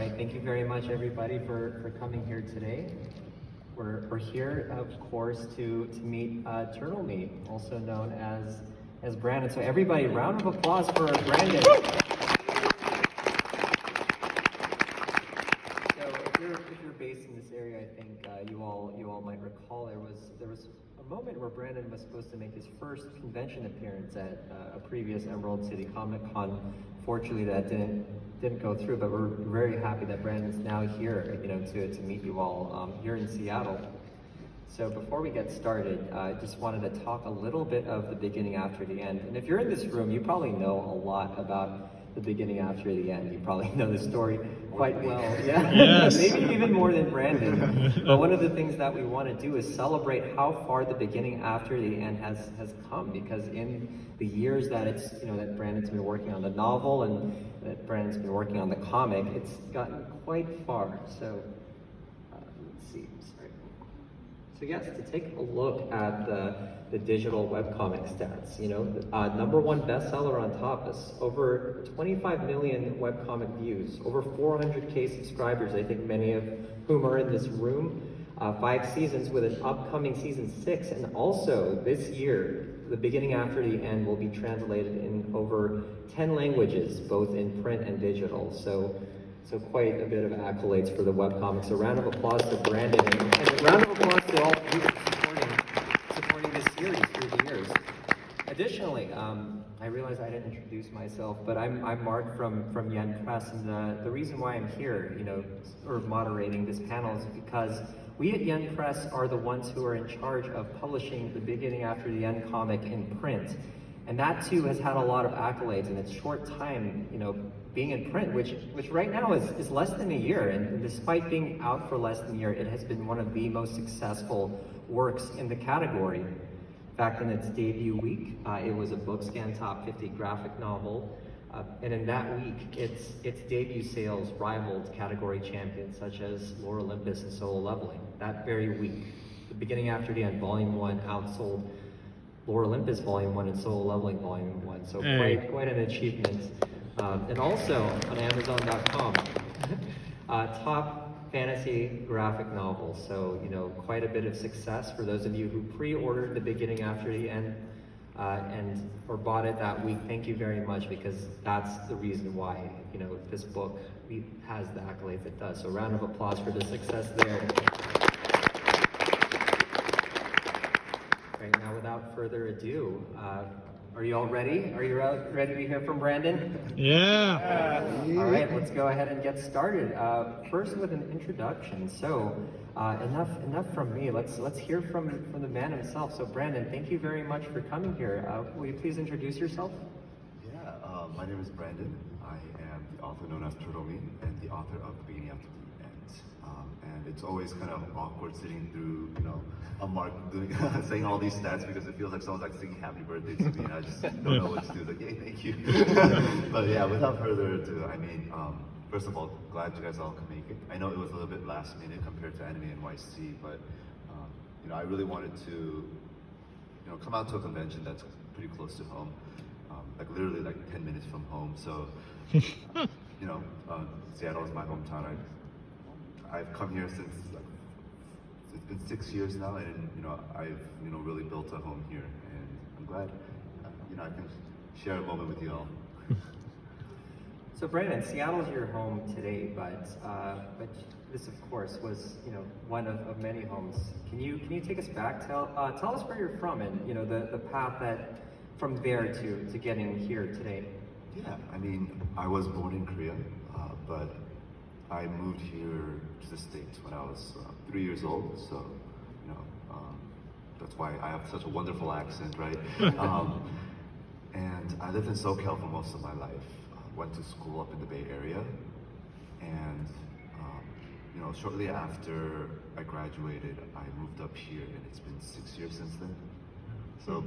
right, thank you very much everybody for coming here today. We're here, of course, to meet TurtleMe, also known as Brandon. So everybody, round of applause for Brandon. So if you're based in this area, I think you all might recall there was a moment where Brandon was supposed to make his first convention appearance at a previous Emerald City Comic Con. Fortunately, that didn't go through, but we're very happy that Brandon's now here, to meet you all here in Seattle. So before we get started, I just wanted to talk a little bit of the beginning after the end. And if you're in this room, you probably know a lot about the beginning after the end. You probably know the story quite well. Yeah, yes. Maybe even more than Brandon. But one of the things that we want to do is celebrate how far the beginning after the end has come, because in the years that that Brandon's been working on the novel and that Brandon's been working on the comic, it's gotten quite far. So let's see. Sorry. So yes, to take a look at the digital webcomic stats, number one bestseller on Tapas, over 25 million webcomic views, over 400K subscribers, I think many of whom are in this room, 5 seasons with an upcoming season 6, and also this year, the beginning after the end will be translated in over 10 languages, both in print and digital. So quite a bit of accolades for the webcomics. A round of applause to Brandon, and a round of applause to all of you for supporting this series through the years. Additionally, I realize I didn't introduce myself, but I'm Mark from Yen Press, and the reason why I'm here, or moderating this panel, is because we at Yen Press are the ones who are in charge of publishing the Beginning After the End comic in print. And that too has had a lot of accolades in its short time, being in print, which right now is less than a year. And despite being out for less than a year, it has been one of the most successful works in the category. In fact, in its debut week, it was a BookScan Top 50 graphic novel. And in that week, its debut sales rivaled category champions such as Lore Olympus and Solo Leveling. That very week, the Beginning After the End, Volume 1 outsold Lore Olympus Volume 1 and Solo Leveling Volume 1. So quite an achievement. And also on Amazon.com, top fantasy graphic novel. So, quite a bit of success for those of you who pre-ordered the Beginning After the End or bought it that week. Thank you very much, because that's the reason why, this book has the accolades it does. So round of applause for the success there. Right, now without further ado, are you all ready? Are you ready to hear from Brandon? Yeah. All right, let's go ahead and get started. First with an introduction. So enough from me. Let's hear from the man himself. So Brandon, thank you very much for coming here. Will you please introduce yourself? Yeah, my name is Brandon. I am the author known as TurtleMe and the author of The Beginning After the End. And it's always kind of awkward sitting through, a Mark saying all these stats, because it feels like someone's like singing happy birthday to me and I just don't know what to do. Like, yay, thank you. But yeah, without further ado, first of all, glad you guys all could make it. I know it was a little bit last minute compared to Anime NYC, but I really wanted to, come out to a convention that's pretty close to home, like literally like 10 minutes from home. So, Seattle is my hometown. I've come here since it's been 6 years now, and I've really built a home here, and I'm glad I can share a moment with you all. So Brandon, Seattle's your home today, but this of course was one of many homes. Can you take us back? Tell us where you're from, and the path that from there to getting here today. Yeah, I was born in Korea, but I moved here to the States when I was 3 years old, so that's why I have such a wonderful accent, right? And I lived in SoCal for most of my life. Went to school up in the Bay Area, and shortly after I graduated, I moved up here, and it's been 6 years since then. So,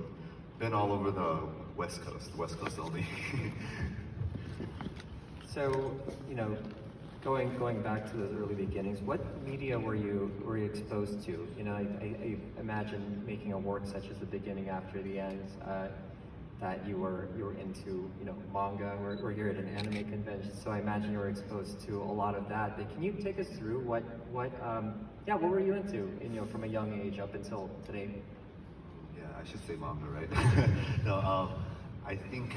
been all over the West Coast only. So, going back to those early beginnings, what media were you exposed to? I imagine making a work such as The Beginning After the End. that you were into, you know, manga. We're here at an anime convention, so I imagine you were exposed to a lot of that. But can you take us through what were you into, you know, from a young age up until today? Yeah, I should say manga, right? No, I think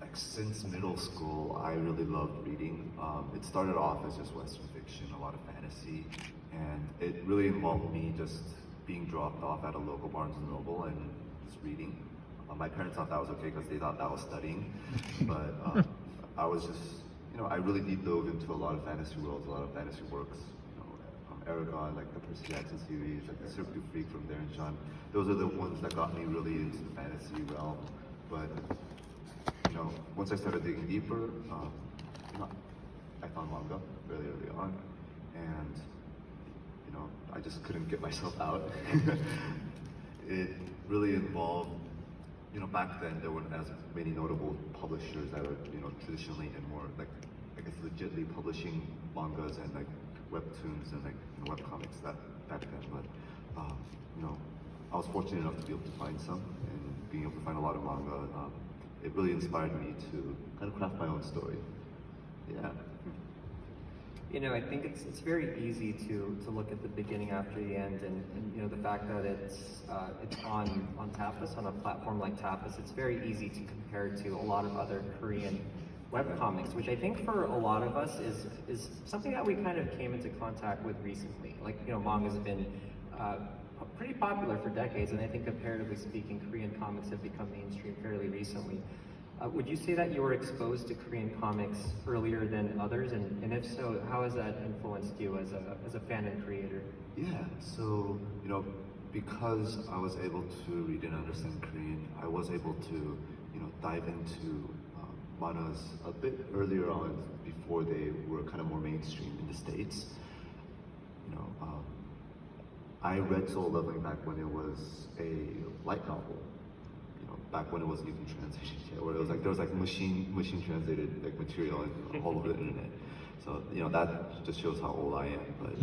like since middle school, I really loved reading. It started off as just Western fiction, a lot of fantasy, and it really involved me just being dropped off at a local Barnes and Noble and just reading. My parents thought that was okay because they thought that was studying, but I was just, you know, I really deep dove into a lot of fantasy worlds, a lot of fantasy works. You know, Aragon, like the Percy Jackson series, like the Cirque du Freak from Darren Shan. Those are the ones that got me really into the fantasy realm. But you know, once I started digging deeper, you know, I found manga really early on, and you know, I just couldn't get myself out. It really involved, you know, back then there weren't as many notable publishers that are, you know, traditionally and more like, I guess, legitly publishing mangas and like webtoons and like, you know, webcomics that back then. But you know, I was fortunate enough to be able to find some, and being able to find a lot of manga, it really inspired me to kind of craft my own story. Yeah. You know, I think it's very easy to look at the beginning after the end, and you know, the fact that it's on Tapas, on a platform like Tapas, it's very easy to compare to a lot of other Korean webcomics, which I think for a lot of us is something that we kind of came into contact with recently. Like, you know, manga's been pretty popular for decades, and I think comparatively speaking, Korean comics have become mainstream fairly recently. Would you say that you were exposed to Korean comics earlier than others, and if so, how has that influenced you as a fan and creator? Yeah, so, you know, because I was able to read and understand Korean, I was able to, you know, dive into manhwas a bit earlier on before they were kind of more mainstream in the States. You know, I read Soul Leveling back when it was a light novel. You know, back when it wasn't even translated yet, where it was like there was like machine translated like material and all over the internet. So you know, that just shows how old I am. But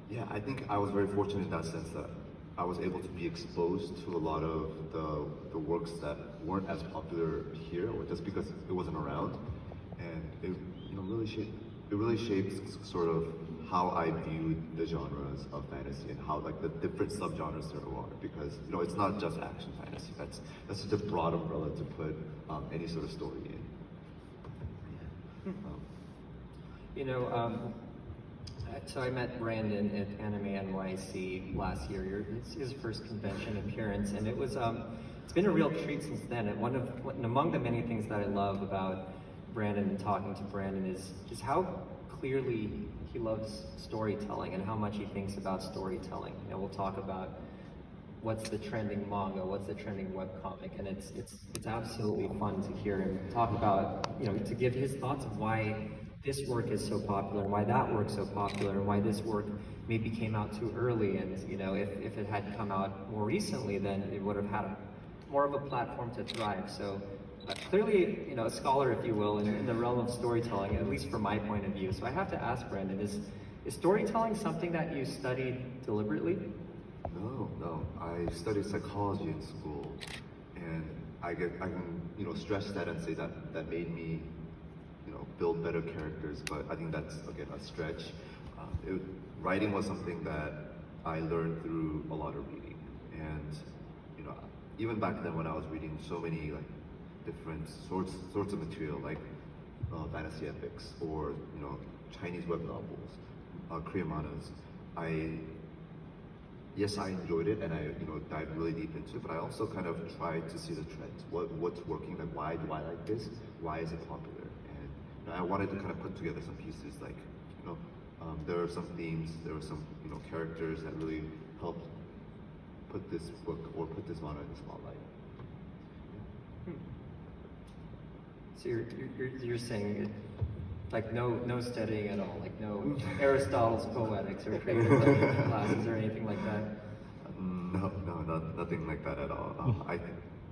yeah, I think I was very fortunate in that sense that I was able to be exposed to a lot of the works that weren't as popular here, or just because it wasn't around, and it, you know, really shapes sort of how I viewed the genres of fantasy and how like the different subgenres there are, because you know, it's not just action fantasy. That's such a broad umbrella to put any sort of story in. You know, so I met Brandon at Anime NYC last year. It's his first convention appearance, and it's been a real treat since then. And among the many things that I love about Brandon and talking to Brandon is how clearly he loves storytelling and how much he thinks about storytelling. You know, we'll talk about what's the trending manga, what's the trending webcomic, and it's absolutely fun to hear him talk about, you know, to give his thoughts of why this work is so popular and why that work's so popular and why this work maybe came out too early, and you know, if it had come out more recently, then it would have had more of a platform to thrive. So clearly, you know, a scholar, if you will, in the realm of storytelling, at least from my point of view. So I have to ask Brandon, is storytelling something that you studied deliberately? No. I studied psychology in school, and I can, you know, stress that and say that made me, you know, build better characters. But I think that's, again, a stretch. Writing was something that I learned through a lot of reading, and you know, even back then when I was reading so many like different sorts of material, like fantasy epics or, you know, Chinese web novels, Korean manhwas, yes, I enjoyed it, and I, you know, dived really deep into it, but I also kind of tried to see the trends. What's working? Like, why do I like this? Why is it popular? And you know, I wanted to kind of put together some pieces. Like, you know, there are some themes, there were some, you know, characters that really helped put this book or put this manhwa in the spotlight. So you're saying, like, no studying at all, like no Aristotle's Poetics or creative writing classes or anything like that? No, nothing like that at all.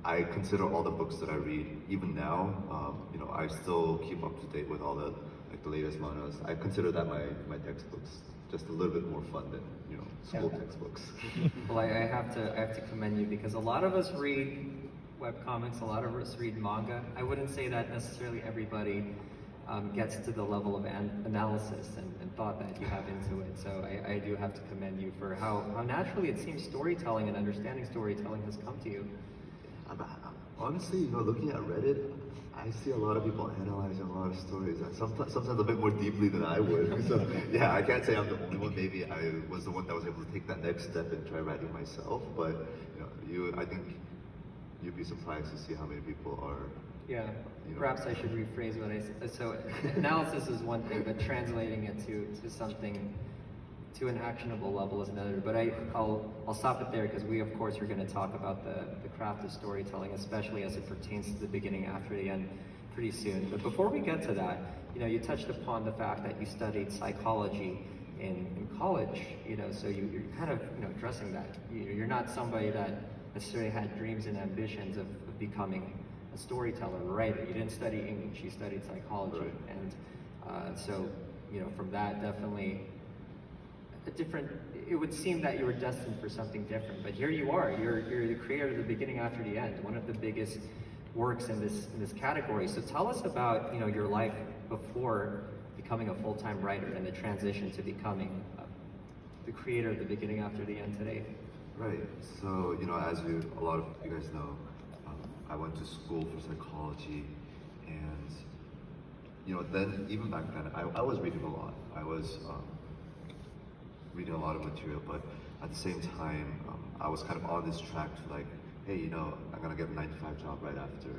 I consider all the books that I read, even now, you know, I still keep up to date with all the like the latest mangas. I consider that my textbooks, just a little bit more fun than, you know, school Yeah. textbooks. Well, I have to commend you because a lot of us read webcomics, a lot of us read manga. I wouldn't say that necessarily everybody gets to the level of analysis and thought that you have into it. So I do have to commend you for how naturally it seems storytelling and understanding storytelling has come to you. Honestly, you know, looking at Reddit, I see a lot of people analyzing a lot of stories, and sometimes a bit more deeply than I would. So yeah, I can't say I'm the only one. Maybe I was the one that was able to take that next step and try writing myself. But you know, I think you'd be surprised to see how many people are. Yeah, You know. perhaps I should rephrase what I said. So analysis is one thing, but translating it to something, to an actionable level is another. But I'll stop it there because we of course are going to talk about the craft of storytelling, especially as it pertains to the beginning after the end pretty soon. But before we get to that, you know, you touched upon the fact that you studied psychology in college, you know, so you're kind of, you know, addressing that. You're not somebody that necessarily had dreams and ambitions of becoming a storyteller, a writer. You didn't study English, you studied psychology. Right. And so, you know, from that, definitely a different, it would seem that you were destined for something different, but here you are, you're the creator of the beginning after the end, one of the biggest works in this category. So tell us about, you know, your life before becoming a full-time writer and the transition to becoming the creator of the beginning after the end today. Right. So, you know, as a lot of you guys know, I went to school for psychology, and you know, then even back then, I was reading a lot. I was reading a lot of material, but at the same time, I was kind of on this track to like, hey, you know, I'm gonna get a 9-to-5 job right after,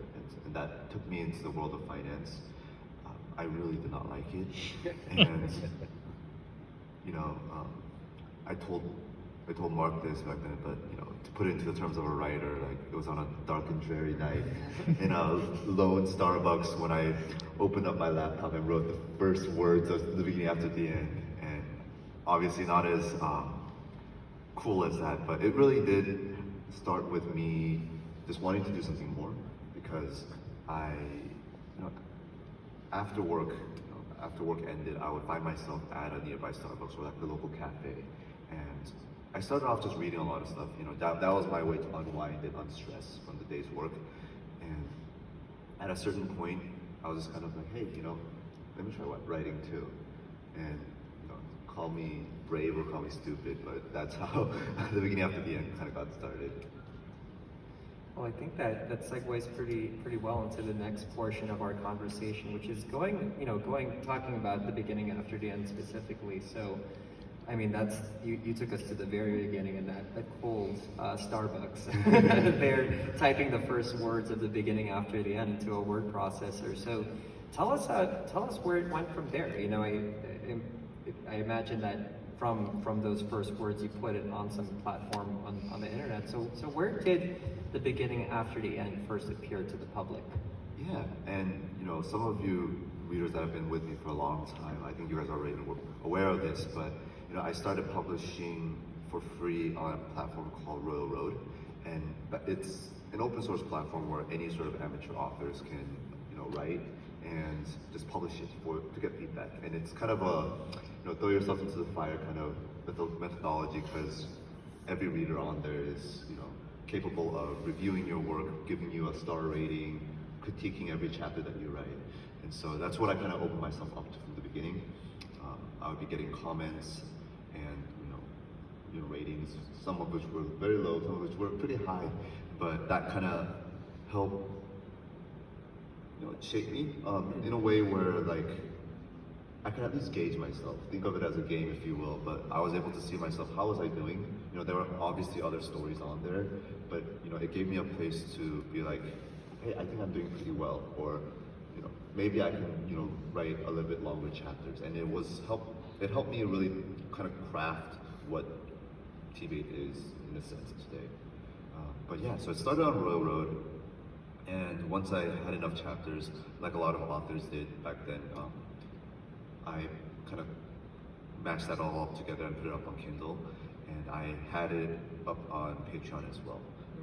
and that took me into the world of finance. I really did not like it, and you know, I told Mark this back then, but you know, to put it into the terms of a writer, like it was on a dark and dreary night in a lone Starbucks when I opened up my laptop and wrote the first words of the beginning after the end, and obviously not as cool as that, but it really did start with me just wanting to do something more, because you know, after work, after work ended, I would find myself at a nearby Starbucks or like the local cafe, and I started off just reading a lot of stuff. You know, that was my way to unwind and unstress from the day's work. And at a certain point, I was just kind of like, hey, you know, let me try writing too. And you know, call me brave or call me stupid, but that's how the beginning after the end kind of got started. Well, I think that segues pretty well into the next portion of our conversation, which is talking about the beginning after the end specifically. So, I mean, you took us to the very beginning in that cold Starbucks. They're typing the first words of the beginning after the end into a word processor. So, tell us where it went from there. You know, I imagine that from those first words you put it on some platform on the internet. So where did the beginning after the end first appear to the public? Yeah, and you know, some of you readers that have been with me for a long time, I think you guys are already aware of this, but you know, I started publishing for free on a platform called Railroad, and it's an open source platform where any sort of amateur authors can, you know, write and just publish it to get feedback. And it's kind of a, you know, throw yourself into the fire kind of methodology, because every reader on there is, you know, capable of reviewing your work, giving you a star rating, critiquing every chapter that you write. And so that's what I kind of opened myself up to from the beginning. I would be getting comments and you know, ratings, some of which were very low, some of which were pretty high, but that kind of helped, you know, shape me in a way where like I can at least gauge myself. Think of it as a game, if you will. But I was able to see myself. How was I doing? You know, there were obviously other stories on there, but you know, it gave me a place to be like, hey, I think I'm doing pretty well, or you know, maybe I can, you know, write a little bit longer chapters. And it helped me really kind of craft what TBATE is in a sense today. But yeah, so it started on Railroad, and once I had enough chapters, like a lot of authors did back then, I kind of matched that all up together and put it up on Kindle, and I had it up on Patreon as well.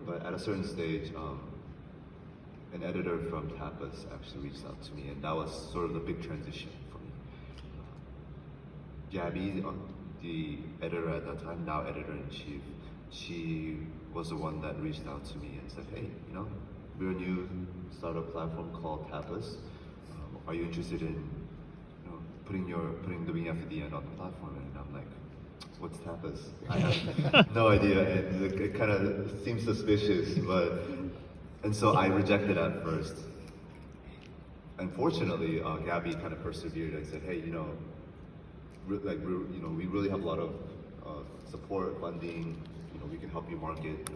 But at a certain stage, an editor from Tapas actually reached out to me, and that was sort of the big transition for me. Gabby, the editor at that time, now editor-in-chief, she was the one that reached out to me and said, hey, we're a new startup platform called Tapas. Are you interested in putting the beginning after the end on the platform? And I'm like, what's Tapas? I have no idea. It kind of seems suspicious, and so I rejected at first. Unfortunately, Gabby kind of persevered and said, hey, we really have a lot of support, funding. We can help you market.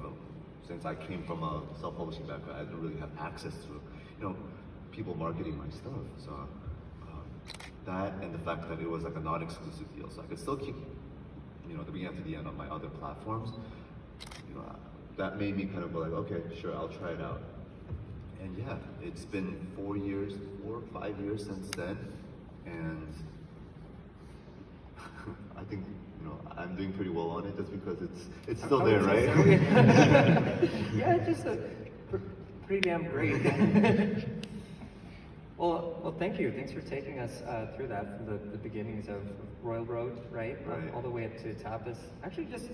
Since I came from a self-publishing background, I didn't really have access to, people marketing my stuff. So that and the fact that it was like a non-exclusive deal, so I could still keep, the beginning after the end on my other platforms. That made me kind of go like, okay, sure, I'll try it out. And yeah, it's been 4 or 5 years since then, and I think I'm doing pretty well on it just because it's still there, right? Yeah, just pretty damn great. Well, thank you. Thanks for taking us through that from the beginnings of Royal Road, right? All the way up to Tapas. Actually, just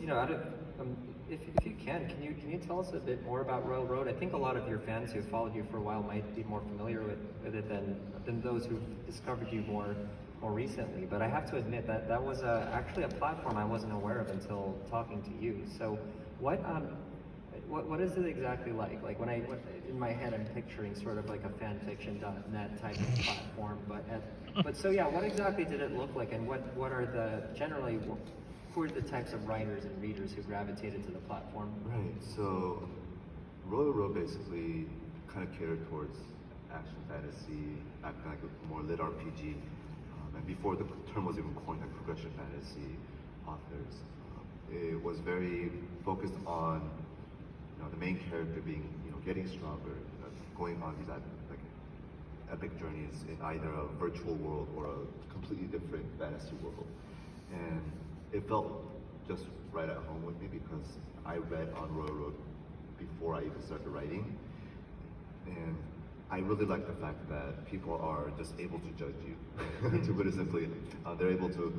if you can you tell us a bit more about Royal Road? I think a lot of your fans who have followed you for a while might be more familiar with it than those who've discovered you more recently. But I have to admit that was actually a platform I wasn't aware of until talking to you. So what is it exactly like? Like in my head, I'm picturing sort of like a fanfiction.net type of platform. But so yeah, what exactly did it look like, and what are who are the types of writers and readers who gravitated to the platform? Right. So Royal Road basically kind of catered towards action fantasy, acting like a more lit RPG, and before the term was even coined, like progression fantasy authors. It was very focused on the main character being, getting stronger, going on these epic journeys in either a virtual world or a completely different fantasy world. And it felt just right at home with me because I read on Royal Road before I even started writing. And I really like the fact that people are just able to judge you, to put it simply. They're able to,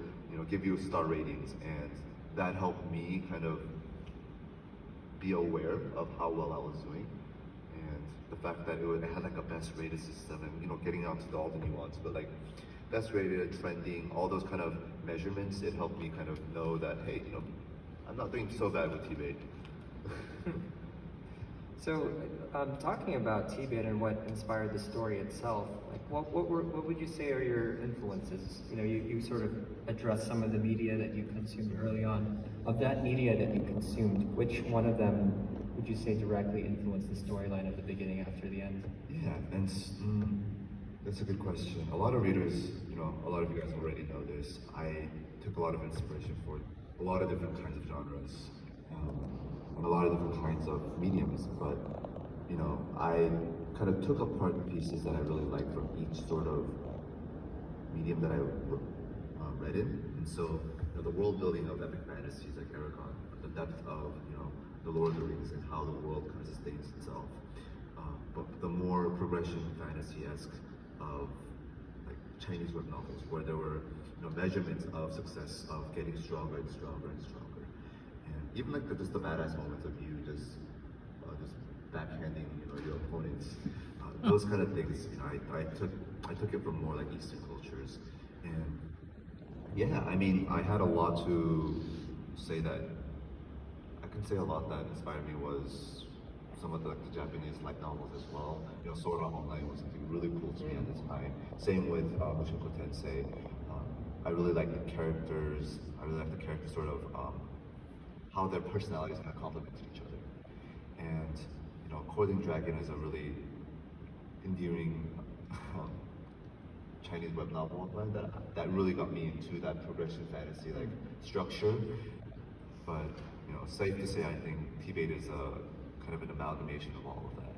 give you star ratings, and that helped me kind of be aware of how well I was doing, and the fact that it had like a best rated system, and getting out to all the nuance, but like best rated, trending, all those kind of measurements, it helped me kind of know that, hey, I'm not doing so bad with TBATE. So, talking about TBATE and what inspired the story itself, like what would you say are your influences? You sort of addressed some of the media that you consumed early on. Of that media that you consumed, which one of them would you say directly influenced the storyline of the beginning after the end? Yeah, and that's a good question. A lot of readers, a lot of you guys already know this. I took a lot of inspiration for a lot of different kinds of genres. And a lot of different kinds of mediums, but I kind of took apart pieces that I really liked from each sort of medium that I read in. And so the world building of epic fantasies like Aragon, the depth of the Lord of the Rings and how the world kind of sustains itself, but the more progression fantasy-esque of like Chinese web novels, where there were measurements of success, of getting stronger and stronger and stronger. Even like just the badass moments of you just backhanding your opponents, those kind of things. I took it from more like Eastern cultures, and yeah, I mean I had a lot to say that I can say a lot that inspired me was some of the Japanese light novels as well. Sword Art Online was something really cool to me at the time. Same with Mushoku Tensei. I really like the characters. I really like the characters sort of. How their personalities kind of complement each other. And Courting Dragon is a really endearing Chinese web novel that really got me into that progression fantasy like structure. But safe to say, I think TBATE is a kind of an amalgamation of all of that.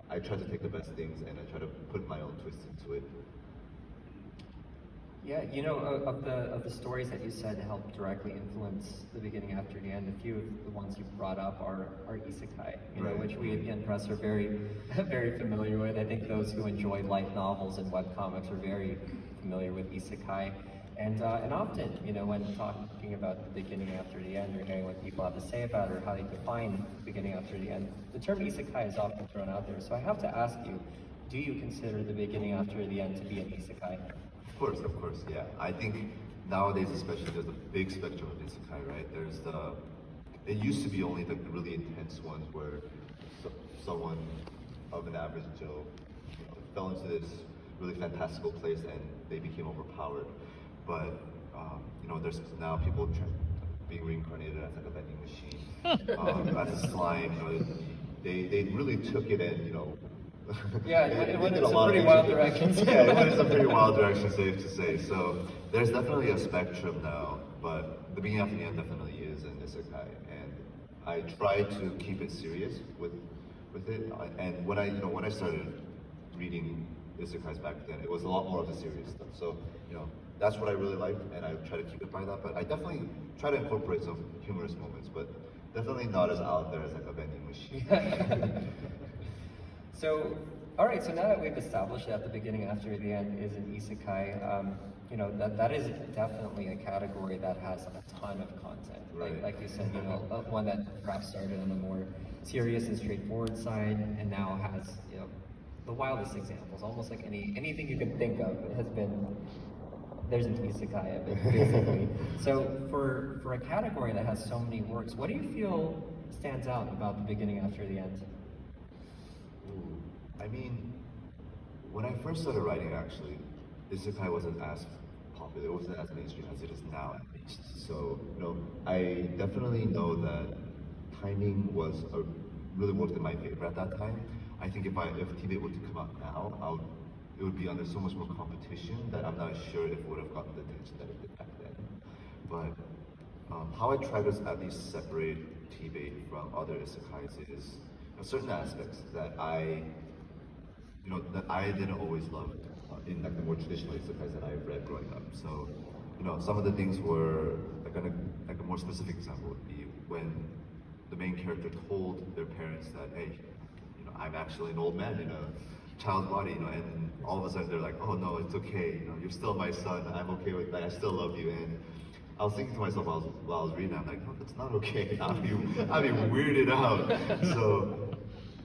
I tried to take the best things and I tried to put my own twist into it. Yeah, of the stories that you said help directly influence the beginning after the end, a few of the ones you brought up are isekai, Right. which we at Yen Press are very, very familiar with. I think those who enjoy light novels and webcomics are very familiar with isekai. And often, when talking about the beginning after the end, or hearing what people have to say about it, or how they define beginning after the end, the term isekai is often thrown out there. So I have to ask you, do you consider the beginning after the end to be an isekai? Of course, yeah. I think nowadays, especially, there's a big spectrum of isekai, right? It used to be only the really intense ones where someone of an average Joe, fell into this really fantastical place and they became overpowered. But there's now people being reincarnated as like a vending machine, as a slime. They really took it and yeah, it went did in some pretty wild directions. Yeah, it went in some pretty wild directions, safe to say. So there's definitely a spectrum now, but the beginning after the end definitely is an isekai, and I try to keep it serious with it. And when I started reading isekais back then, it was a lot more of the serious stuff. So that's what I really liked, and I try to keep it by that. But I definitely try to incorporate some humorous moments, but definitely not as out there as like a vending machine. So, all right. So now that we've established that the beginning after the end is an isekai, that is definitely a category that has a ton of content. Right. Like you said, one that perhaps started on the more serious and straightforward side, and now has the wildest examples. Almost like anything you can think of has been. There's an isekai of it, basically. So for a category that has so many works, what do you feel stands out about the beginning after the end? I mean, when I first started writing, actually, isekai wasn't as popular. It wasn't as mainstream as it is now, at least. So, I definitely know that timing was really worked in my favor at that time. I think if TBATE were to come out now, it would be under so much more competition that I'm not sure if it would have gotten the attention that it did back then. But how I try to at least separate TBATE from other isekais is certain aspects that I didn't always love in like the more traditional isekais that I've read growing up. So, some of the things were like a more specific example would be when the main character told their parents that, hey, I'm actually an old man in a child's body, and all of a sudden they're like, oh no, it's okay, you're still my son, I'm okay with that, I still love you. And I was thinking to myself while I was reading, I'm like, no, that's not okay. I'd be weirded out. So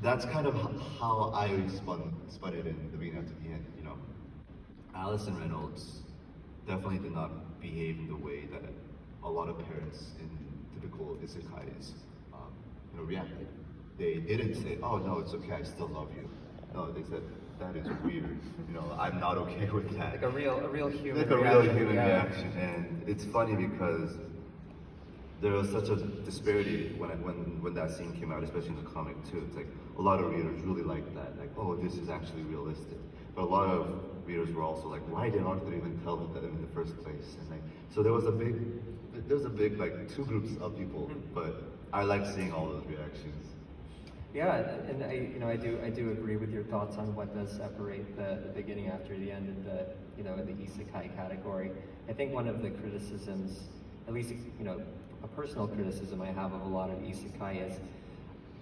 that's kind of how I spun it in the beginning to the end. Allison Reynolds definitely did not behave in the way that a lot of parents in typical isekais, reacted. They didn't say, oh no, it's okay, I still love you. No, they said, that is weird. I'm not okay with that. Like a real human Like a reaction. real human Yeah. reaction. And it's funny because there was such a disparity when that scene came out, especially in the comic too. It's like a lot of readers really liked that, like, oh, this is actually realistic. But a lot of readers were also like, why did Arthur even tell them that in the first place? And so there was a big like two groups of people, but I like seeing all those reactions. Yeah, and I do agree with your thoughts on what does separate the beginning after the end in the isekai category. I think one of the criticisms, at least a personal criticism I have of a lot of isekai is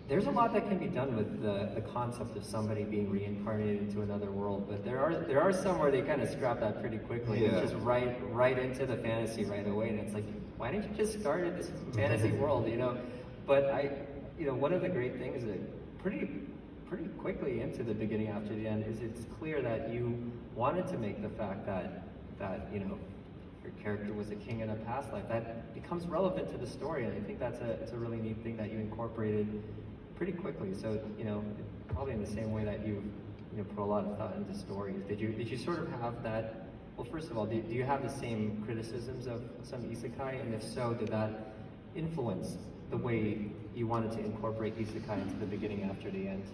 there's a lot that can be done with the concept of somebody being reincarnated into another world, but there are some where they kind of scrap that pretty quickly. Yeah. It's just right into the fantasy right away, and it's like, why didn't you just start in this fantasy world, But one of the great things that pretty quickly into the beginning after the end is it's clear that you wanted to make the fact that your character was a king in a past life that becomes relevant to the story, and I think it's a really neat thing that you incorporated pretty quickly. So probably in the same way that you put a lot of thought into stories. Did you sort of have that? Well, first of all, do you have the same criticisms of some isekai, and if so, did that influence the way you wanted to incorporate isekai into the beginning after the end?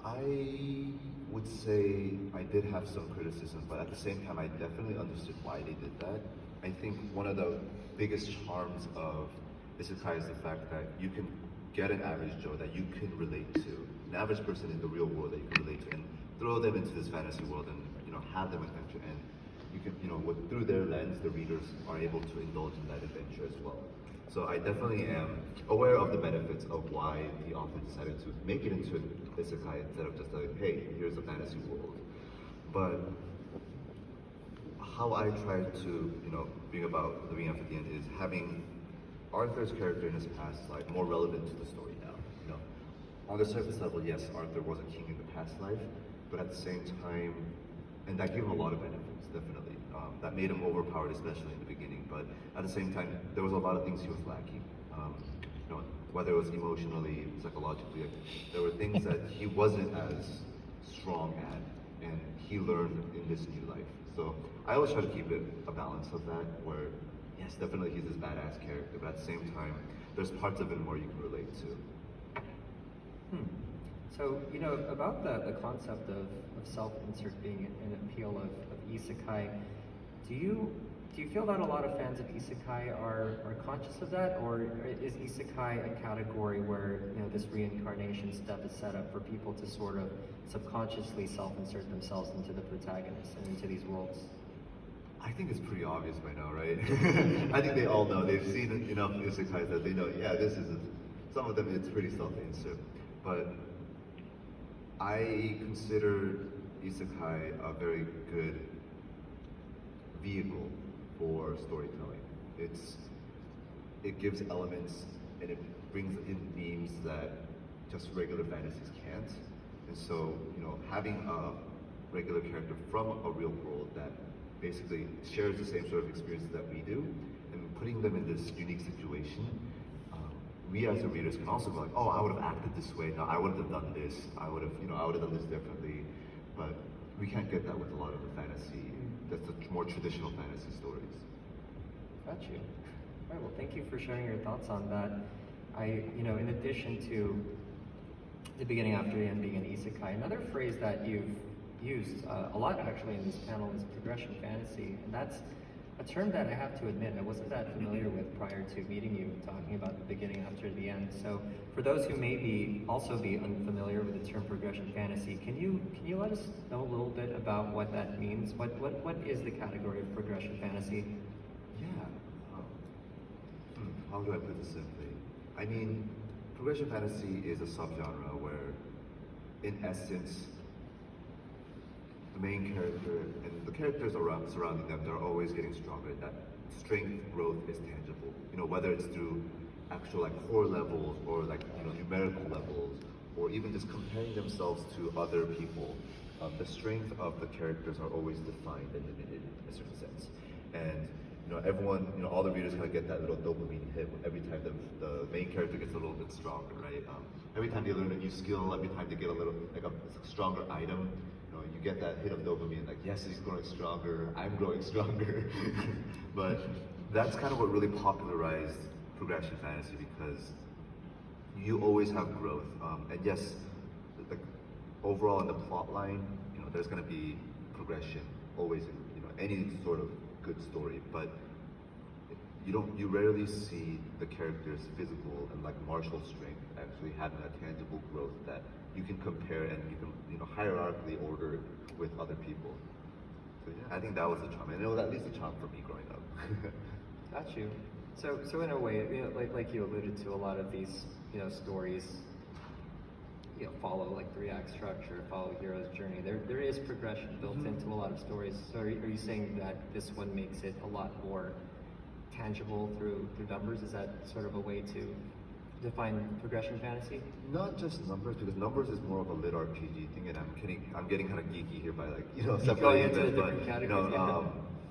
I would say I did have some criticism, but at the same time, I definitely understood why they did that. I think one of the biggest charms of isekai is the fact that you can get an average Joe that you can relate to, an average person in the real world that you can relate to, and throw them into this fantasy world and have them adventure. And you can, through their lens, the readers are able to indulge in that adventure as well. So I definitely am aware of the benefits of why the author decided to make it into an isekai instead of just like, hey, here's a fantasy world. But how I try to, bring about living after the end is having Arthur's character in his past life more relevant to the story now. On the surface level, yes, Arthur was a king in the past life, but at the same time, and that gave him a lot of benefits, definitely. That made him overpowered, especially in the beginning. But at the same time, there was a lot of things he was lacking. Whether it was emotionally, psychologically, there were things that he wasn't as strong at, and he learned in this new life. So I always try to keep it a balance of that, where yes, definitely he's this badass character, but at the same time, there's parts of him where you can relate to. So, about the concept of self-insert being an appeal of isekai, do you feel that a lot of fans of isekai are conscious of that, or is isekai a category where this reincarnation step is set up for people to sort of subconsciously self-insert themselves into the protagonists and into these worlds? I think it's pretty obvious by now, right? I think they all know. They've seen enough isekais that they know, yeah, this is some of them it's pretty self-insert. But I consider isekai a very good vehicle for storytelling. It gives elements and it brings in themes that just regular fantasies can't. And so, having a regular character from a real world that basically shares the same sort of experiences that we do, and putting them in this unique situation, we as the readers can also go like, oh, I would have acted this way. No, I wouldn't have done this. I would have done this differently. But we can't get that with a lot of the fantasy. That's the more traditional fantasy stories. Got you. All right. Well, thank you for sharing your thoughts on that. In addition to the beginning, after the end being an isekai, another phrase that you've used a lot actually in this panel is progression fantasy, and that's a term that I have to admit I wasn't that familiar with prior to meeting you, talking about the beginning after the end. So for those who may also be unfamiliar with the term progression fantasy, can you let us know a little bit about what that means? What is the category of progression fantasy? Yeah. How do I put this simply? I mean, progression fantasy is a subgenre where, in essence, the main character and the characters surrounding them, they're always getting stronger. That strength growth is tangible. Whether it's through actual core levels or numerical levels, or even just comparing themselves to other people. The strength of the characters are always defined and limited in a certain sense. And everyone, all the readers kind of get that little dopamine hit every time the main character gets a little bit stronger, right? Every time they learn a new skill, every time they get a stronger item, you get that hit of dopamine, like, yes, he's growing stronger, I'm growing stronger. But that's kind of what really popularized progression fantasy, because you always have growth. And yes, overall in the plot line, there's going to be progression always in any sort of good story, but you rarely see the character's physical and martial strength actually having a tangible growth that you can compare and you can hierarchically order with other people. So yeah, I think that was the charm, and it was at least a charm for me growing up. Got you. So in a way, like you alluded to, a lot of these stories follow the act structure, follow hero's journey. There is progression built into a lot of stories. So are you saying that this one makes it a lot more tangible through numbers? Is that sort of a way to define progression fantasy? Not just numbers, because numbers is more of a lit RPG thing, and I'm getting kind of geeky here by separating them, but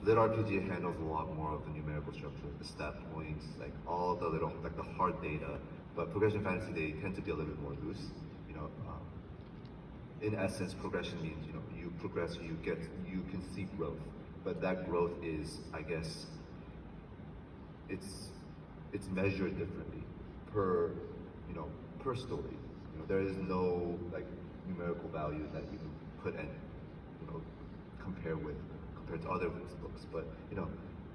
lit RPG handles a lot more of the numerical structure, the stat points, all the little the hard data. But progression fantasy, they tend to be a little bit more loose. In essence, progression means you progress, you can see growth, but that growth is, I guess, it's measured differently per story. There is no numerical value that you can put and compared to other books. But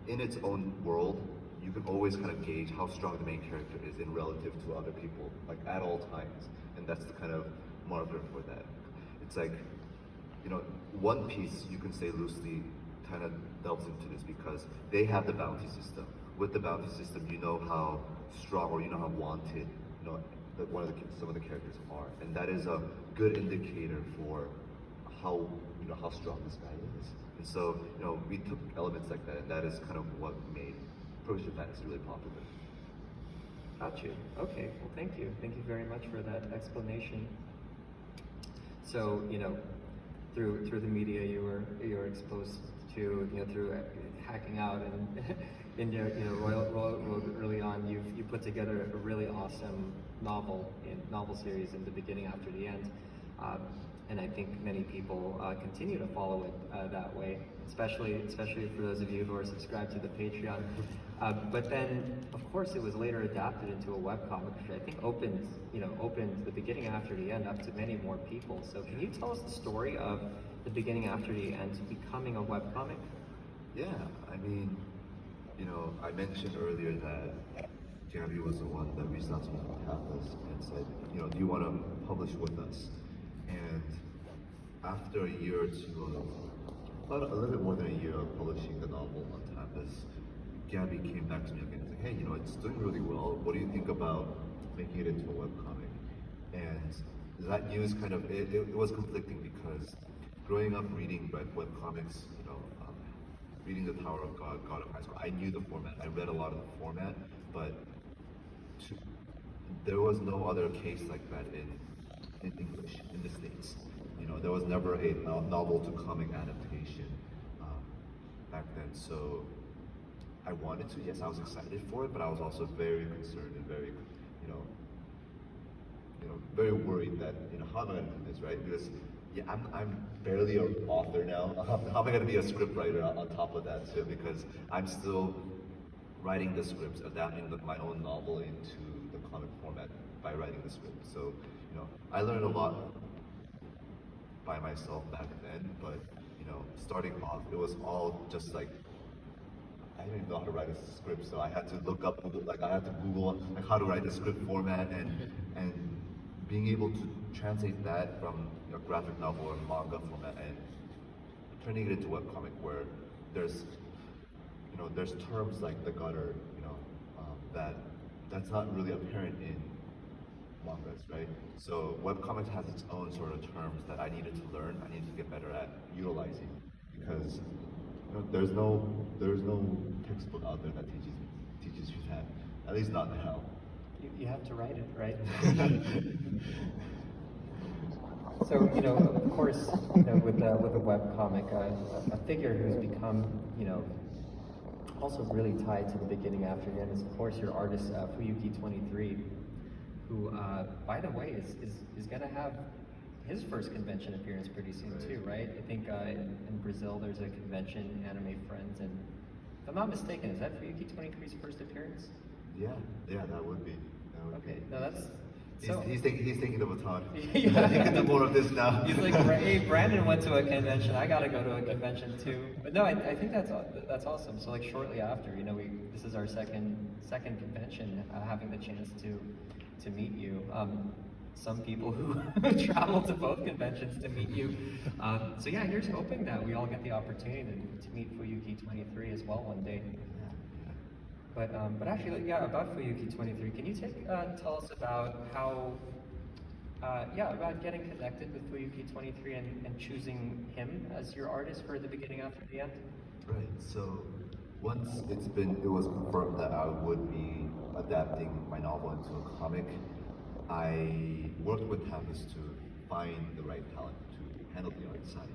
in its own world, you can always kind of gauge how strong the main character is in relative to other people, at all times, and that's the kind of marker for that. It's One Piece, you can say loosely, kind of delves into this because they have the bounty system. With the bounty system, you know how strong or you know how wanted, you know, some of the characters are, and that is a good indicator for how how strong this guy is. And so we took elements like that, and that is kind of what made Provision Fantasy really popular. Got you. Okay. Well, thank you. Thank you very much for that explanation. So, through the media you were exposed to, through hacking out and in your Royal Road early on, you put together a really awesome novel series in the beginning after the end. And I think many people continue to follow it that way, especially for those of you who are subscribed to the Patreon. But then, of course, it was later adapted into a webcomic, which I think opened the beginning after the end up to many more people. So can you tell us the story of the beginning after the end becoming a webcomic? Yeah, I mean, I mentioned earlier that Gabby was the one that reached out to me from campus and said, do you want to publish with us? And after a year or two about a little bit more than a year of publishing the novel on campus, Gabby came back to me again and said, hey, it's doing really well. What do you think about making it into a webcomic? And that news kind of, it was conflicting because growing up reading webcomics, reading The Power of God, God of High School, I knew the format. I read a lot of the format, but there was no other case like that in English in the States. There was never a novel to comic adaptation back then. So I wanted to. Yes, I was excited for it, but I was also very concerned and very, very worried that how am I going to do this, right? Because I'm barely an author now. How am I going to be a script writer on top of that too? Because I'm still writing the scripts, adapting my own novel into the comic format by writing the script. So I learned a lot by myself back then, but starting off, it was all just like I didn't even know how to write a script, so I had to look up, I had to Google how to write the script format, and being able to translate that from graphic novel or manga format and turning it into webcomic where there's terms like the gutter, that's not really apparent in mangas, right? So webcomics has its own sort of terms that I needed to learn, I needed to get better at utilizing, because there's no textbook out there that teaches you that, at least not now. You have to write it, right? So of course, with a webcomic, a figure who's become also really tied to the beginning after the end is of course your artist Fuyuki23, who by the way is going to have his first convention appearance pretty soon too, right? I think in Brazil there's a convention, Anime Friends, and if I'm not mistaken, is that Fuyuki23's first appearance? Yeah, that would be. Okay, no, that's. He's taking the baton. Yeah. He can do more of this now. He's like, hey, Brandon went to a convention. I gotta go to a convention too. But no, I think that's awesome. So like shortly after, this is our second convention, having the chance to meet you. Some people who travel to both conventions to meet you. So yeah, here's hoping that we all get the opportunity to meet Fuyuki23 as well one day. But actually, yeah, about Fuyuki23, can you tell us about how, about getting connected with Fuyuki23 and choosing him as your artist for the beginning after the end? Right. So once it was confirmed that I would be adapting my novel into a comic, I worked with Campus to find the right talent to handle the art side.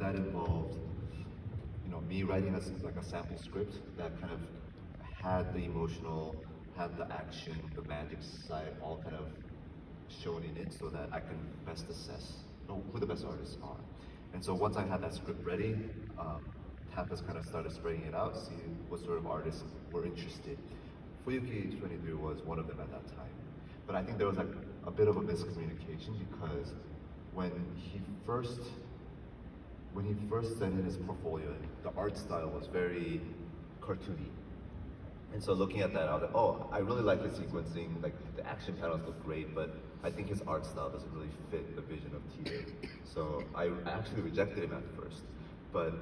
That involved, me writing a sample script that kind of had the emotional, had the action, the magic side all kind of shown in it so that I can best assess who the best artists are. And so once I had that script ready, Campus kind of started spreading it out, see what sort of artists were interested. Fuyuki23 was one of them at that time. But I think there was a bit of a miscommunication because when he first sent in his portfolio, the art style was very cartoony. And so looking at that, I was like, oh, I really like his sequencing, like the action panels look great, but I think his art style doesn't really fit the vision of TBATE. So I actually rejected him at first. But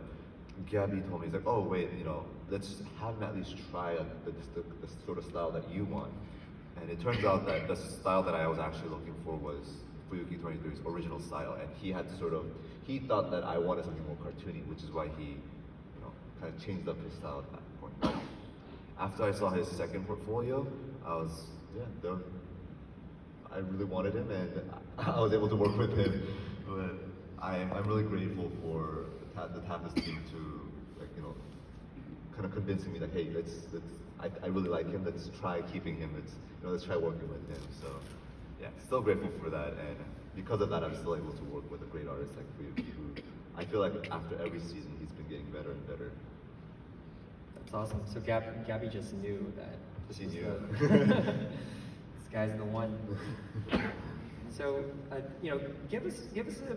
Gabby told me, he's like, oh wait, you know, let's have him at least try the sort of style that you want. And it turns out that the style that I was actually looking for was Fuyuki 23's original style, and he had to sort of, he thought that I wanted something more cartoony, which is why he, you know, kind of changed up his style at that point. But after I saw his second portfolio, I was, I really wanted him, and I was able to work with him. But I'm really grateful for the Tapas team to, like, you know, kind of convincing me that, hey, I really like him. Let's try keeping him. Let's try working with him. So, yeah, still grateful for that, and because of that, I'm still able to work with a great artist like Fuyuki, who I feel like after every season, he's been getting better and better. That's awesome. So Gabby just knew that this She was knew. this guy's the one. So, you know, give us a,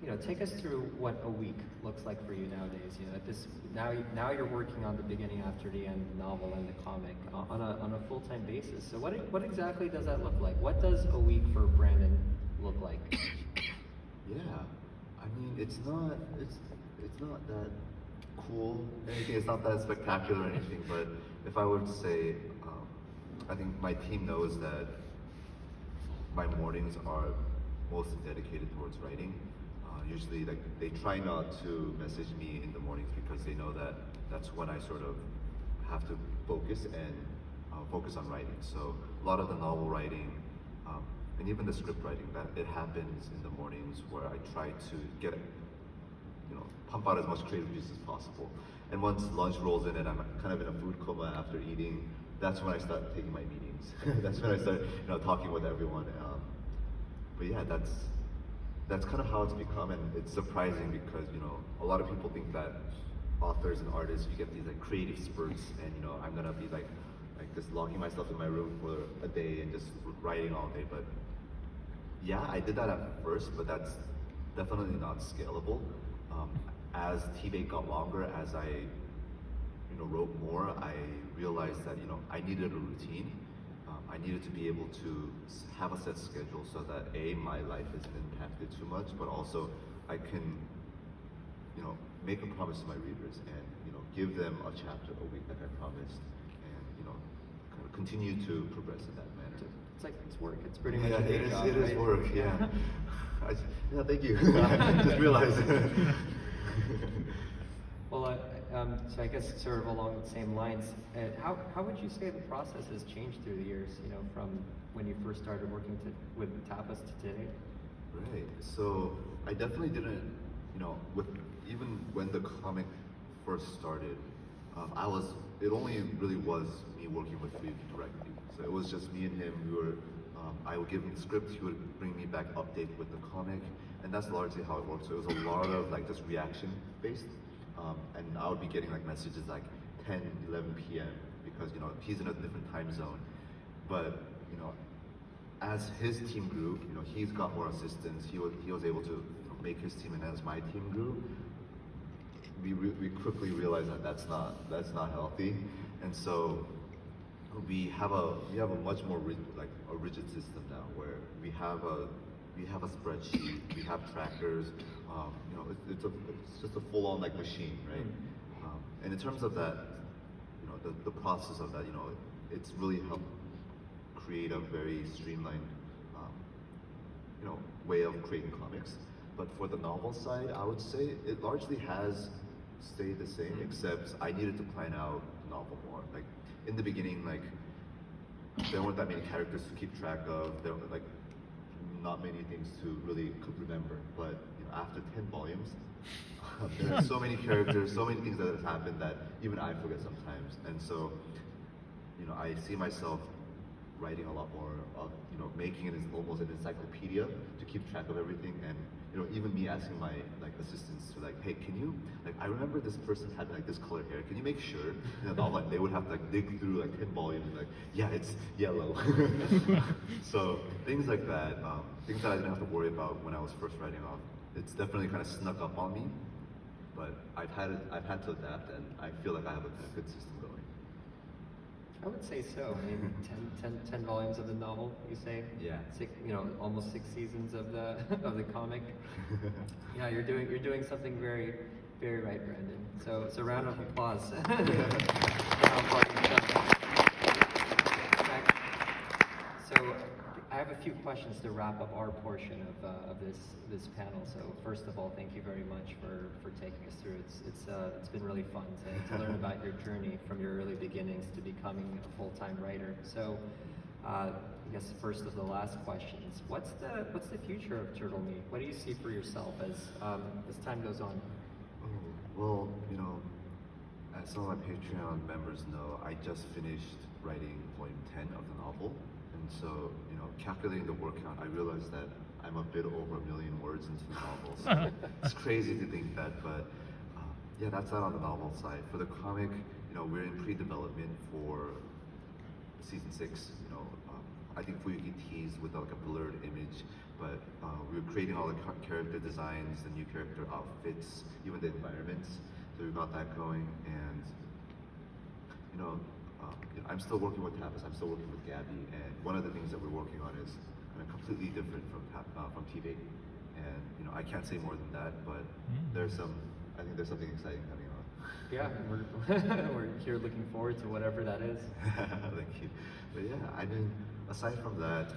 you know, take us through what a week looks like for you nowadays. You know, at this now you're working on the beginning after the end novel and the comic on a full-time basis. So what exactly does that look like? What does a week for Brandon look like? Yeah, I mean, it's not that cool or anything. It's not that spectacular or anything. But if I were to say, I think my team knows that my mornings are mostly dedicated towards writing. Usually, like, they try not to message me in the mornings because they know that that's when I sort of have to focus and focus on writing. So a lot of the novel writing and even the script writing, that it happens in the mornings where I try to get, you know, pump out as much creative juice as possible. And once lunch rolls in and I'm kind of in a food coma after eating, that's when I start taking my meetings. That's when I start, you know, talking with everyone. But yeah, that's kind of how it's become, and it's surprising because, you know, a lot of people think that authors and artists, you get these like creative spurts, and, you know, I'm gonna be like just locking myself in my room for a day and just writing all day. But yeah, I did that at first, but that's definitely not scalable. As TBATE got longer, as I, you know, wrote more, I realized that, you know, I needed a routine. I needed to be able to have a set schedule so that A, my life isn't impacted too much, but also I can, you know, make a promise to my readers and, you know, give them a chapter a week like I promised, and, you know, kind of continue to progress in that manner. It's like it's work. It's pretty much Yeah, a day it job, is right? work. Yeah. Yeah, thank you. I just realized. Well, so I guess sort of along the same lines, how would you say the process has changed through the years? You know, from when you first started working with Tapas to today. Right. So I definitely didn't, you know, even when the comic first started, it only really was me working with Fuyuki directly. So it was just me and him. I would give him the script, he would bring me back updates with the comic, and that's largely how it worked. So it was a lot of like just reaction based, and I would be getting like messages like 10, 11 p.m. because, you know, he's in a different time zone. But, you know, as his team grew, you know, he's got more assistants. He was able to, you know, make his team, and as my team grew, we quickly realized that that's not healthy, and so we have a much more rigid system now, where we have a spreadsheet, we have trackers. You know, it's just a full-on like machine, right? And in terms of that, you know, the process of that, you know, it's really helped create a very streamlined, you know, way of creating comics. But for the novel side, I would say it largely has stayed the same, except I needed to plan out the novel more. Like in the beginning, like there weren't that many characters to keep track of. There were like not many things to really remember. But, you know, after 10 volumes, there are so many characters, so many things that have happened that even I forget sometimes. And so, you know, I see myself writing a lot more of, you know, making it as almost an encyclopedia to keep track of everything. And, you know, even me asking my like assistants to like, hey, can you, like, I remember this person had like this color hair, can you make sure? You know, like they would have to like dig through like 10 volumes and like, yeah, it's yellow. So things like that, things that I didn't have to worry about when I was first writing off. It's definitely kind of snuck up on me, but I've had to adapt, and I feel like I have a good system going. I would say so. I mean, 10 volumes of the novel, you say? Yeah. You know, almost 6 seasons of the of the comic. Yeah, you're doing something very Very right, Brandon. So round of applause. Now for yourself. Okay. So I have a few questions to wrap up our portion of this panel. So first of all, thank you very much for taking us through. It's been really fun to learn about your journey from your early beginnings to becoming a full-time writer. So I guess first of the last questions, what's the future of TurtleMe? What do you see for yourself as time goes on? Well, as some of my Patreon members know, I just finished writing volume 10 of the novel. And so, calculating the word count, I realized that I'm a bit over 1 million words into the novel. So it's crazy to think that, but yeah, that's that on the novel side. For the comic, we're in pre-development for season 6. I think Fuyuki teased with like a blurred image, but we were creating all the character designs, the new character outfits, even the environments. So we got that going, and I'm still working with Tapas. I'm still working with Gabby, and one of the things that we're working on is kind of completely different from TBATE. And I can't say more than that, but I think there's something exciting coming on. Yeah, we're here looking forward to whatever that is. Thank you. But yeah, I mean, aside from that,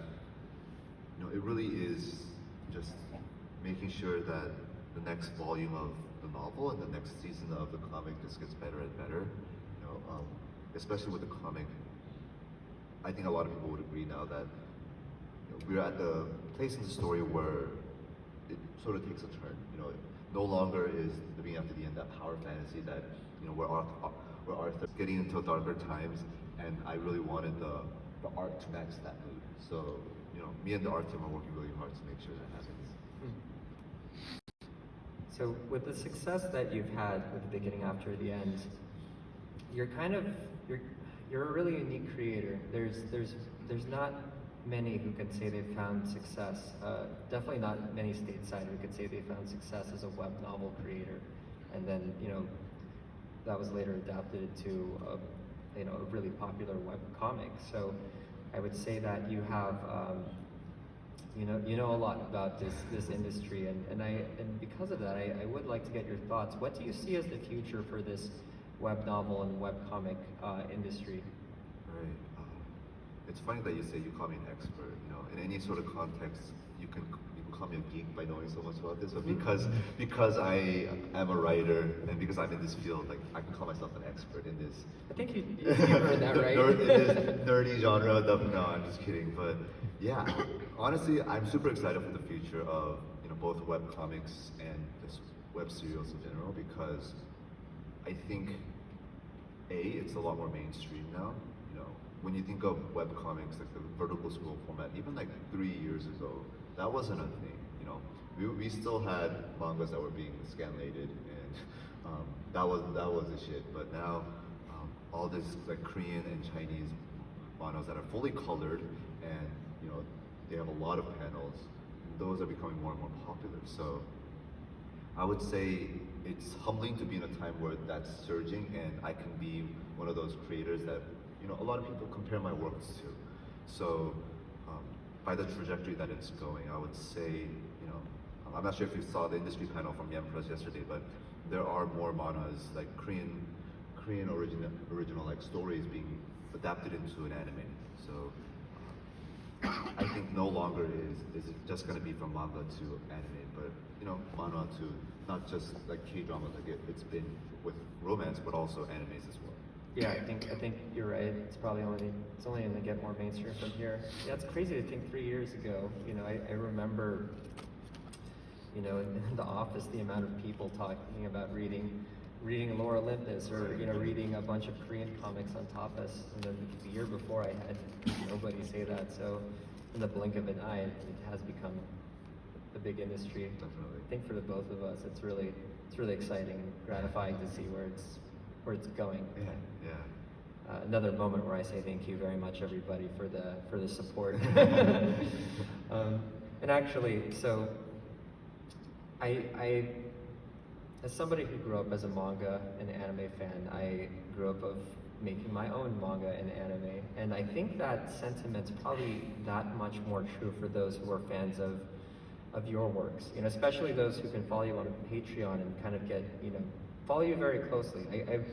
it really is just making sure that the next volume of the novel and the next season of the comic just gets better and better. Especially with the comic, I think a lot of people would agree now that we're at the place in the story where it sort of takes a turn. No longer is the beginning after the end that power fantasy that where Arthur getting into darker times, and I really wanted the art to match that mood. So me and the art team are working really hard to make sure that happens. So with the success that you've had with the beginning after the end, you're a really unique creator. There's not many who can say they've found success. Definitely not many stateside who could say they found success as a web novel creator, and then that was later adapted to a really popular web comic. So I would say that you have you know a lot about this industry, and because of that, I would like to get your thoughts. What do you see as the future for this web novel and web comic industry? Right. It's funny that you say you call me an expert. In any sort of context, you can call me a geek by knowing so much about this. But because I am a writer and because I'm in this field, like I can call myself an expert in this. I think you heard that right. In this nerdy genre. No, I'm just kidding. But yeah, honestly, I'm super excited for the future of both web comics and just web serials in general, because I think it's a lot more mainstream now. When you think of web comics, like the vertical scroll format, even like 3 years ago, that wasn't a thing. We still had mangas that were being scanlated, and that was the shit. But now, all this like Korean and Chinese mangas that are fully colored, and they have a lot of panels. Those are becoming more and more popular. So I would say it's humbling to be in a time where that's surging, and I can be one of those creators that a lot of people compare my works to. So by the trajectory that it's going, I would say, I'm not sure if you saw the industry panel from Yam Press yesterday, but there are more mangas, like Korean original like stories being adapted into an anime. So I think no longer is it just going to be from manga to anime, but manga to not just like K-dramas like it's been with romance, but also animes as well. Yeah, I think you're right. It's only going to get more mainstream from here. Yeah, it's crazy to think 3 years ago. I remember, in the office, the amount of people talking about reading Lore Olympus, or reading a bunch of Korean comics on Tapas. And then the year before, I had nobody say that. So in the blink of an eye, it has become a big industry. Definitely. I think for the both of us, it's really exciting and gratifying to see where it's going. Yeah. Another moment where I say thank you very much, everybody, for the support. And actually, so I as somebody who grew up as a manga and anime fan, I grew up of making my own manga and anime, and I think that sentiment's probably that much more true for those who are fans of of your works, you know, especially those who can follow you on Patreon and kind of get, you know, follow you very closely.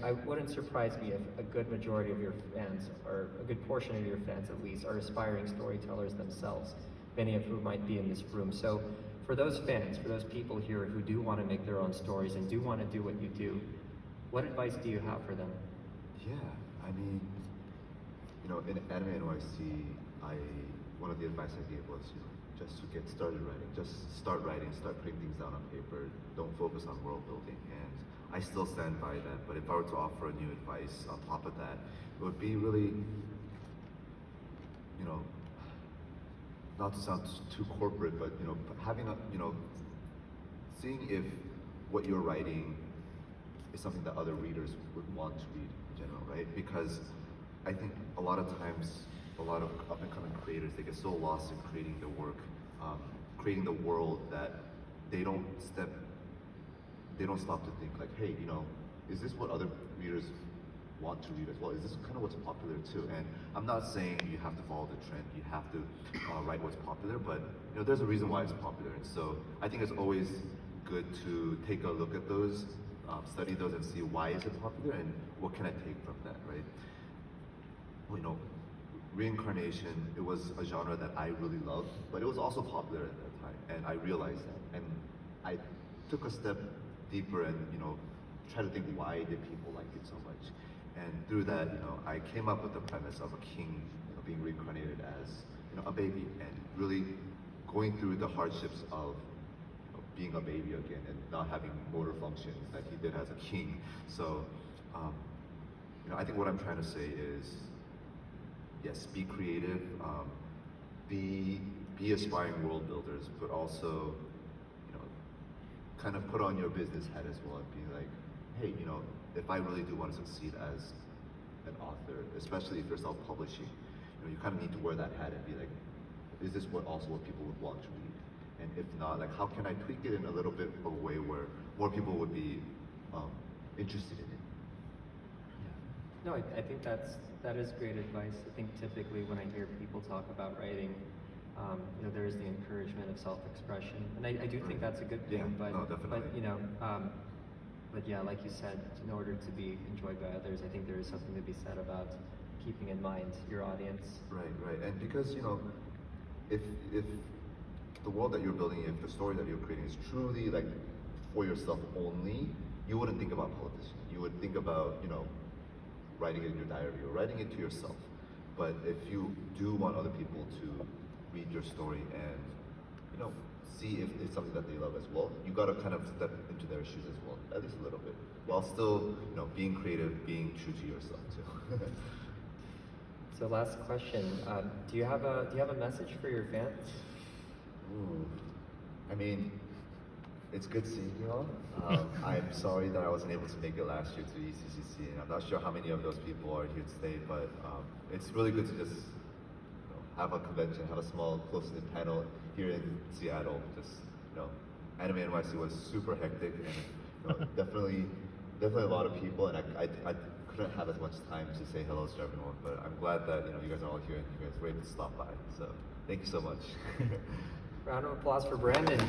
I wouldn't surprise me if a good majority of your fans, or a good portion of your fans at least, are aspiring storytellers themselves, many of whom might be in this room. So for those fans, for those people here who do want to make their own stories and do want to do what you do, what advice do you have for them? Yeah, I mean, you know, in Anime NYC, one of the advice I gave was, you know, just to get started writing. Just start writing, start putting things down on paper. Don't focus on world building. And I still stand by that. But if I were to offer a new advice on top of that, it would be really, you know, not to sound too corporate, but, you know, having a, you know, seeing if what you're writing is something that other readers would want to read in general, right? Because I think a lot of times, a lot of up-and-coming creators, they get so lost in creating the work, creating the world, that they don't stop to think like, hey, you know, is this what other readers want to read as well? Is this kind of what's popular too? And I'm not saying you have to follow the trend, you have to write what's popular, but you know, there's a reason why it's popular. And so I think it's always good to take a look at those, study those, and see why is it popular and what can I take from that, right? Well, you know, reincarnation, it was a genre that I really loved, but it was also popular at that time, and I realized that. And I took a step deeper and, you know, try to think, why did people like it so much? And through that, you know, I came up with the premise of a king, you know, being reincarnated as, you know, a baby, and really going through the hardships of, you know, being a baby again and not having motor functions that he did as a king. So, you know, I think what I'm trying to say is, yes, be creative, be aspiring world builders, but also, you know, kind of put on your business hat as well and be like, hey, you know, if I really do want to succeed as an author, especially if you're self-publishing, you know, you kind of need to wear that hat and be like, is this what people would want to read? And if not, like, how can I tweak it in a little bit of a way where more people would be interested in it? No, I think that is great advice. I think typically when I hear people talk about writing, you know, there is the encouragement of self-expression, and I do think that's a good thing. Yeah, but no, definitely. but you know, but yeah, like you said, in order to be enjoyed by others, I think there is something to be said about keeping in mind your audience. Right, and because, you know, if the world that you're building, if the story that you're creating is truly like for yourself only, you wouldn't think about politicians. You would think about, you know, writing it in your diary or writing it to yourself. But if you do want other people to read your story and, you know, see if it's something that they love as well, you gotta kind of step into their shoes as well, at least a little bit, while still, you know, being creative, being true to yourself too. So last question, do you have a message for your fans? Ooh, I mean, it's good seeing you all. I'm sorry that I wasn't able to make it last year to ECCC, and I'm not sure how many of those people are here today, but it's really good to just, you know, have a convention, have a small, close-knit panel here in Seattle. Just, you know, Anime NYC was super hectic, and, you know, definitely a lot of people, and I couldn't have as much time to say hello to everyone, but I'm glad that, you know, you guys are all here and you guys were able to stop by. So thank you so much. Round of applause for Brandon.